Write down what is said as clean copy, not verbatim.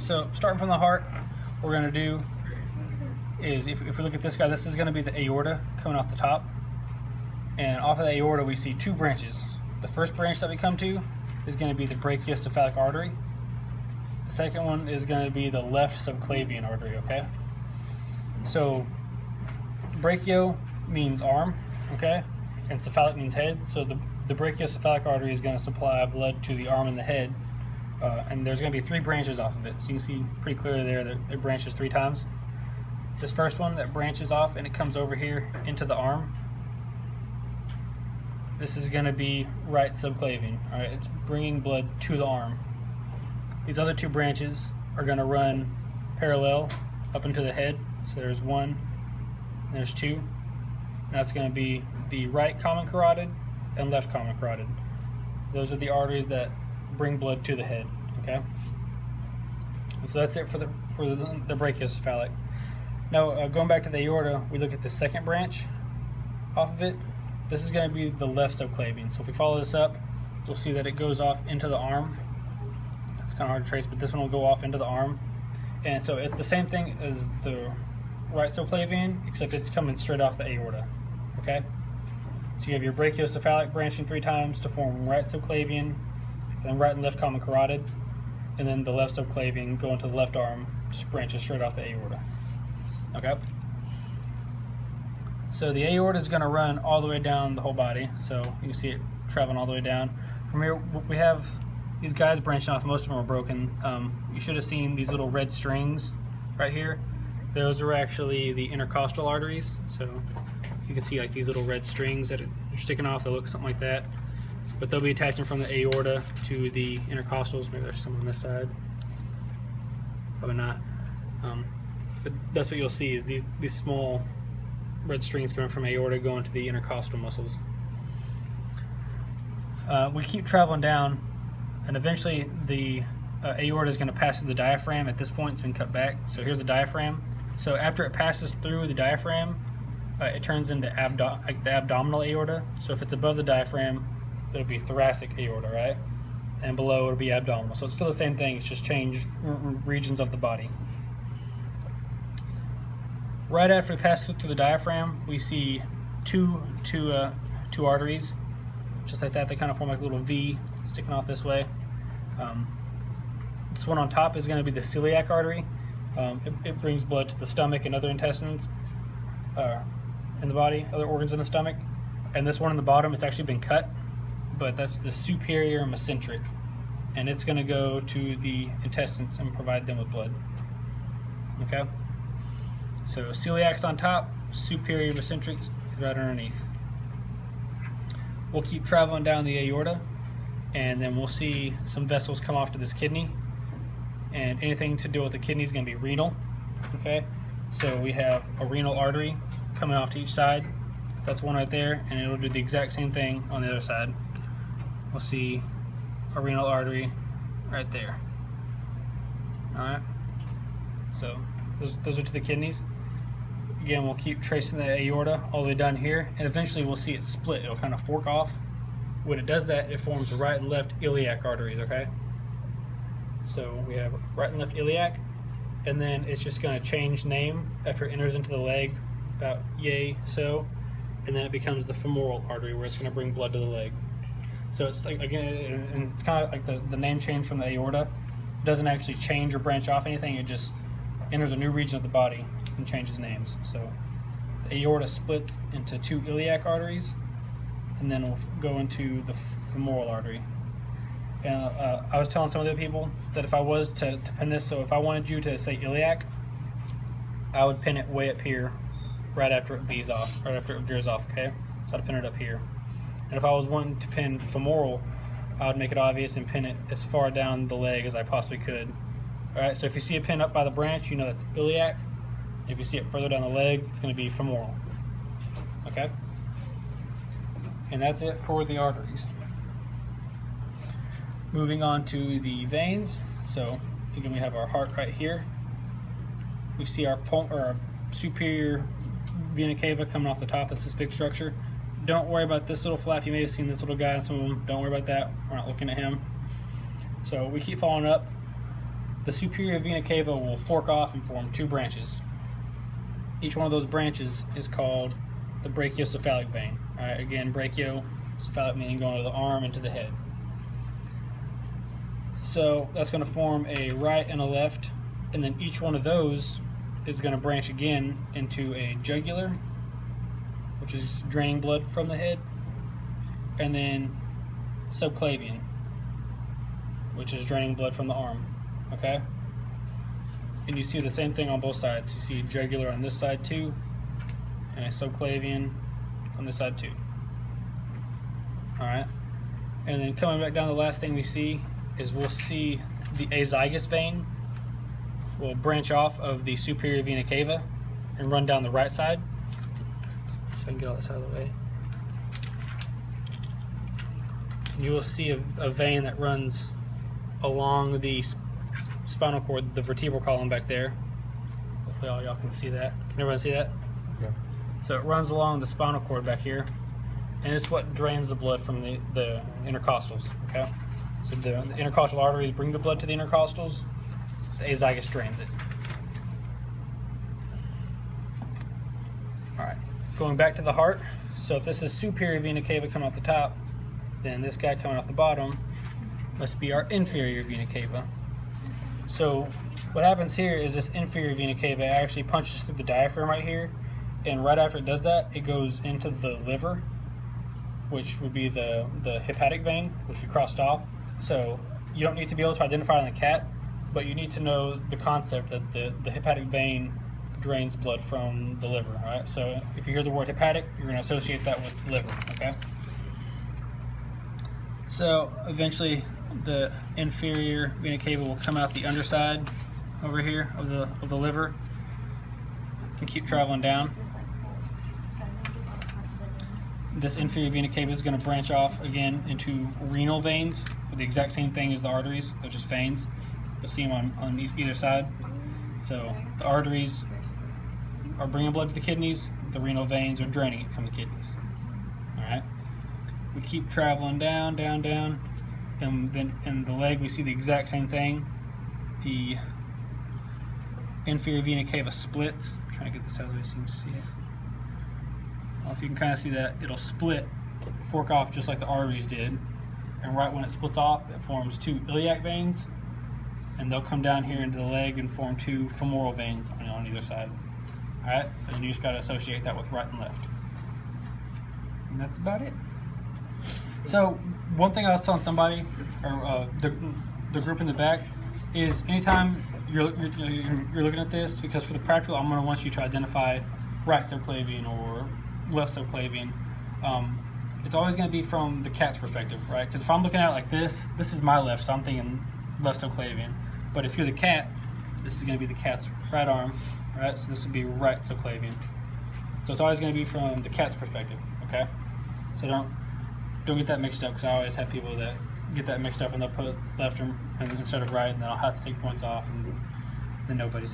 So starting from the heart, what we're going to do is, if we look at this guy, this is going to be the aorta coming off the top. And off of the aorta, we see two branches. The first branch that we come to is going to be the brachiocephalic artery. The second one is going to be the left subclavian artery, okay? So brachio means arm, okay? And cephalic means head. So the brachiocephalic artery is going to supply blood to the arm and the head. And there's going to be three branches off of it. So you can see pretty clearly there that it branches 3 times. This first one that branches off and it comes over here into the arm. This is going to be right subclavian. All right, it's bringing blood to the arm. These other 2 branches are going to run parallel up into the head. So there's 1, there's 2. And that's going to be the right common carotid and left common carotid. Those are the arteries that bring blood to the head. Okay. And so that's it for the brachiocephalic. Now going back to the aorta, we look at the second branch off of it. This is going to be the left subclavian. So if we follow this up, we'll see that it goes off into the arm. It's kind of hard to trace, but this one will go off into the arm. And so it's the same thing as the right subclavian, except it's coming straight off the aorta. Okay? So you have your brachiocephalic branching 3 times to form right subclavian, and then right and left common carotid, and then the left subclavian going to the left arm just branches straight off the aorta. Okay? So the aorta is going to run all the way down the whole body. So you can see it traveling all the way down. From here, we have these guys branching off. Most of them are broken. You should have seen these little red strings right here. Those are actually the intercostal arteries. So you can see like these little red strings that are sticking off. They look something like that. But they'll be attaching from the aorta to the intercostals. Maybe there's some on this side. Probably not. But that's what you'll see is these small red strings coming from aorta going to the intercostal muscles. We keep traveling down, and eventually the aorta is going to pass through the diaphragm. At this point, it's been cut back. So here's the diaphragm. So after it passes through the diaphragm, it turns into like the abdominal aorta. So if it's above the diaphragm, it'll be thoracic aorta, right? And below it'll be abdominal. So it's still the same thing. It's just changed regions of the body. Right after we pass through the diaphragm, we see two arteries, just like that. They kind of form like a little V sticking off this way. This one on top is going to be the celiac artery. It brings blood to the stomach and other intestines in the body, other organs in the stomach. And this one on the bottom, it's actually been cut, but that's the superior mesenteric, and it's going to go to the intestines and provide them with blood. Okay. So celiac's on top, superior mesenteric is right underneath. We'll keep traveling down the aorta, and then we'll see some vessels come off to this kidney, and anything to do with the kidney is going to be renal. Okay, so we have a renal artery coming off to each side. So that's one right there, and it'll do the exact same thing on the other side. We'll see a renal artery right there. All right, so those are to the kidneys. Again, we'll keep tracing the aorta all the way down here, and eventually we'll see it split. It'll kind of fork off. When it does that, it forms right and left iliac arteries, okay? So we have right and left iliac, and then it's just going to change name after it enters into the leg, about so, and then it becomes the femoral artery, where it's going to bring blood to the leg. So it's like, again, and it's kind of like the name change from the aorta. It doesn't actually change or branch off anything. It just enters a new region of the body and changes names. So the aorta splits into 2 iliac arteries, and then we'll go into the femoral artery. And I was telling some other people that if I was to pin this, so if I wanted you to say iliac, I would pin it way up here, right after it veers off, okay? So I'd pin it up here. And if I was wanting to pin femoral, I would make it obvious and pin it as far down the leg as I possibly could. All right, so if you see a pin up by the branch, you know that's iliac. If you see it further down the leg, it's going to be femoral. Okay? And that's it for the arteries. Moving on to the veins. So again, we have our heart right here. We see our superior vena cava coming off the top. That's this big structure. Don't worry about this little flap. You may have seen this little guy in some of them. Don't worry about that. We're not looking at him. So we keep following up. the superior vena cava will fork off and form two branches. Each one of those branches is called the brachiocephalic vein. All right, again, brachiocephalic meaning going to the arm and to the head. So that's going to form a right and a left, and then each one of those is going to branch again into a jugular, which is draining blood from the head, and then subclavian, which is draining blood from the arm. Okay? And you see the same thing on both sides. You see jugular on this side too, and a subclavian on this side too. Alright? And then coming back down, the last thing we see is we'll see the azygous vein will branch off of the superior vena cava and run down the right side. So I can get all this out of the way. And you will see a vein that runs along the spinal cord, the vertebral column back there. Hopefully all y'all can see that. Can everyone see that? Yeah. So it runs along the spinal cord back here, and it's what drains the blood from the intercostals. Okay? So the intercostal arteries bring the blood to the intercostals, the azygous drains it. Alright, going back to the heart. So if this is superior vena cava coming out the top, then this guy coming out the bottom must be our inferior vena cava. So what happens here is this inferior vena cava actually punches through the diaphragm right here, and right after it does that, it goes into the liver, which would be the hepatic vein, which we crossed off. So you don't need to be able to identify it in the cat, but you need to know the concept that the hepatic vein drains blood from the liver. All right. So if you hear the word hepatic, you're going to associate that with liver. Okay. So eventually, the inferior vena cava will come out the underside over here of the liver and keep traveling down. This inferior vena cava is going to branch off again into renal veins, with the exact same thing as the arteries. They're just veins. You'll see them on either side. So the arteries are bringing blood to the kidneys. The renal veins are draining it from the kidneys. All right. We keep traveling down, down, down, and then in the leg we see the exact same thing. The inferior vena cava splits. I'm trying to get this out of the way so you can see it. Well, if you can kind of see that, it'll split, fork off just like the arteries did, and right when it splits off, it forms two iliac veins, and they'll come down here into the leg and form two femoral veins on either side. All right, and you just got to associate that with right and left, and that's about it. So one thing I was telling somebody, or the group in the back, is anytime you're looking at this, because for the practical, I'm going to want you to identify right subclavian or left subclavian. It's always going to be from the cat's perspective, right? Because if I'm looking at it like this is my left, so I'm thinking left subclavian. But if you're the cat, this is going to be the cat's right arm, right? So this would be right subclavian. So it's always going to be from the cat's perspective, okay? So don't get that mixed up, because I always have people that get that mixed up and they'll put left instead of right, and then I'll have to take points off, and then nobody's happy.